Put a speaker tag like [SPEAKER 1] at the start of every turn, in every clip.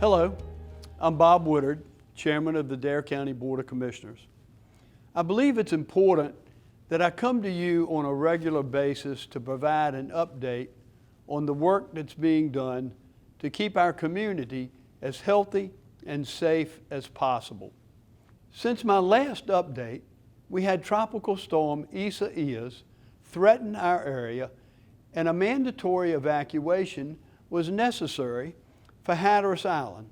[SPEAKER 1] Hello, I'm Bob Woodard, Chairman of the Dare County Board of Commissioners. I believe it's important that I come to you on a regular basis to provide an update on the work that's being done to keep our community as healthy and safe as possible. Since my last update, we had Tropical Storm Isaias threaten our area, and a mandatory evacuation was necessary for Hatteras Island.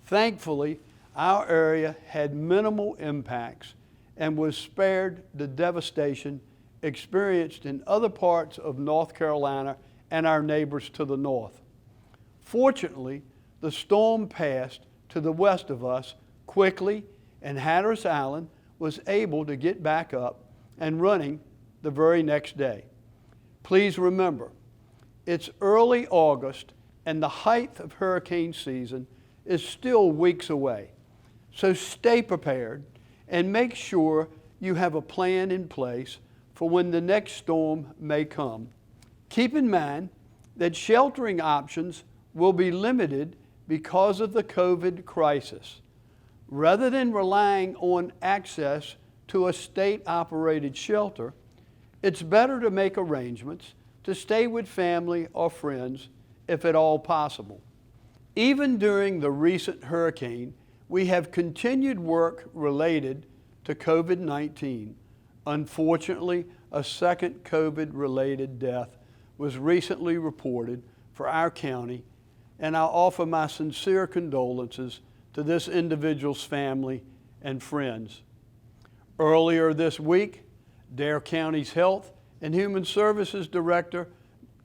[SPEAKER 1] Thankfully, our area had minimal impacts and was spared the devastation experienced in other parts of North Carolina and our neighbors to the north. Fortunately, the storm passed to the west of us quickly, and Hatteras Island was able to get back up and running the very next day. Please remember, it's early August and the height of hurricane season is still weeks away. So stay prepared and make sure you have a plan in place for when the next storm may come. Keep in mind that sheltering options will be limited because of the COVID crisis. Rather than relying on access to a state-operated shelter, it's better to make arrangements to stay with family or friends if at all possible. Even during the recent hurricane, we have continued work related to COVID-19. Unfortunately, a second COVID-related death was recently reported for our county, and I offer my sincere condolences to this individual's family and friends. Earlier this week, Dare County's Health and Human Services Director,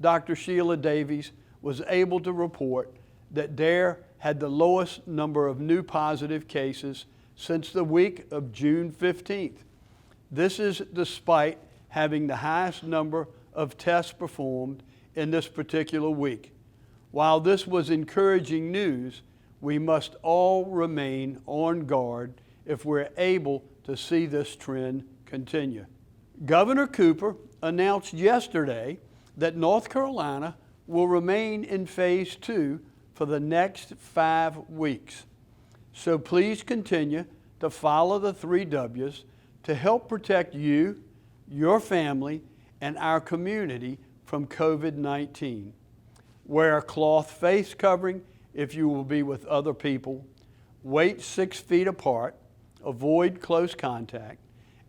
[SPEAKER 1] Dr. Sheila Davies, was able to report that Dare had the lowest number of new positive cases since the week of June 15th. This is despite having the highest number of tests performed in this particular week. While this was encouraging news, we must all remain on guard if we're able to see this trend continue. Governor Cooper announced yesterday that North Carolina will remain in phase 2 for the next 5 weeks. So please continue to follow the 3 W's to help protect you, your family, and our community from COVID-19. Wear a cloth face covering if you will be with other people. Wait 6 feet apart, avoid close contact,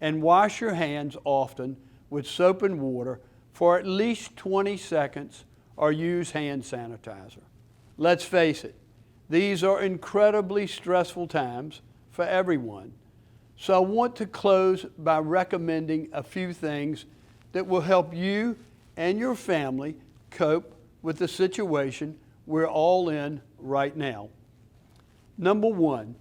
[SPEAKER 1] and wash your hands often with soap and water for at least 20 seconds or use hand sanitizer. Let's face it, these are incredibly stressful times for everyone. So I want to close by recommending a few things that will help you and your family cope with the situation we're all in right now. Number 1,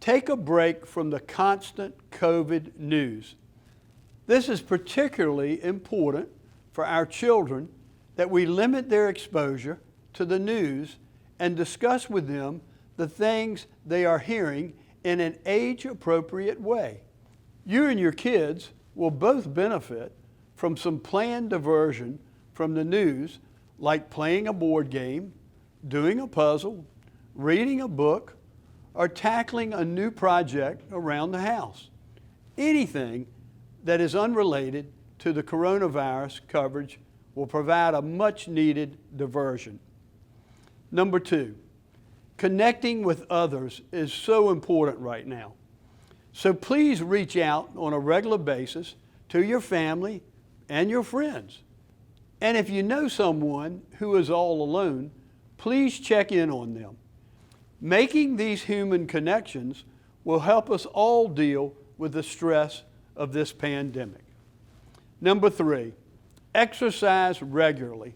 [SPEAKER 1] take a break from the constant COVID news. This is particularly important for our children that we limit their exposure to the news and discuss with them the things they are hearing in an age-appropriate way. You and your kids will both benefit from some planned diversion from the news, like playing a board game, doing a puzzle, reading a book, or tackling a new project around the house. Anything that is unrelated to the coronavirus coverage will provide a much-needed diversion. Number 2, connecting with others is so important right now. So please reach out on a regular basis to your family and your friends. And if you know someone who is all alone, please check in on them. Making these human connections will help us all deal with the stress of this pandemic. Number 3, exercise regularly.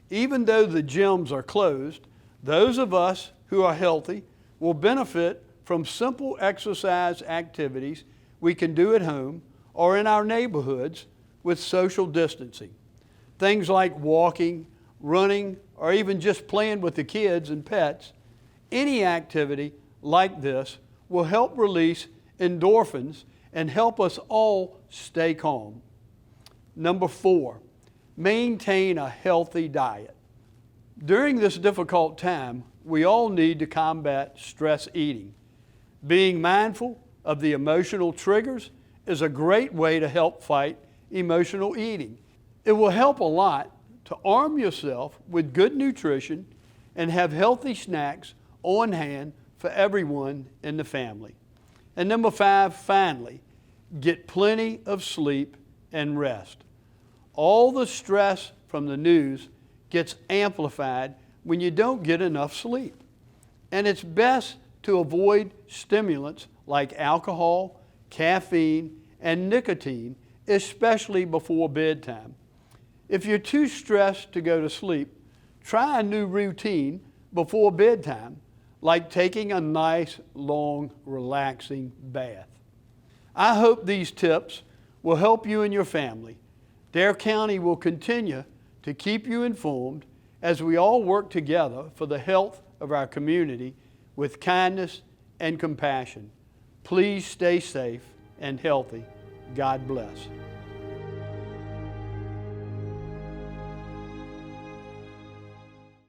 [SPEAKER 1] Even though the gyms are closed, those of us who are healthy will benefit from simple exercise activities we can do at home or in our neighborhoods with social distancing. Things like walking, running, or even just playing with the kids and pets. Any activity like this will help release endorphins and help us all stay calm. Number 4, maintain a healthy diet. During this difficult time, we all need to combat stress eating. Being mindful of the emotional triggers is a great way to help fight emotional eating. It will help a lot to arm yourself with good nutrition and have healthy snacks on hand for everyone in the family. And number 5, finally, get plenty of sleep and rest. All the stress from the news gets amplified when you don't get enough sleep. And it's best to avoid stimulants like alcohol, caffeine, and nicotine, especially before bedtime. If you're too stressed to go to sleep, try a new routine before bedtime, like taking a nice, long, relaxing bath. I hope these tips will help you and your family. Dare County will continue to keep you informed as we all work together for the health of our community with kindness and compassion. Please stay safe and healthy. God bless.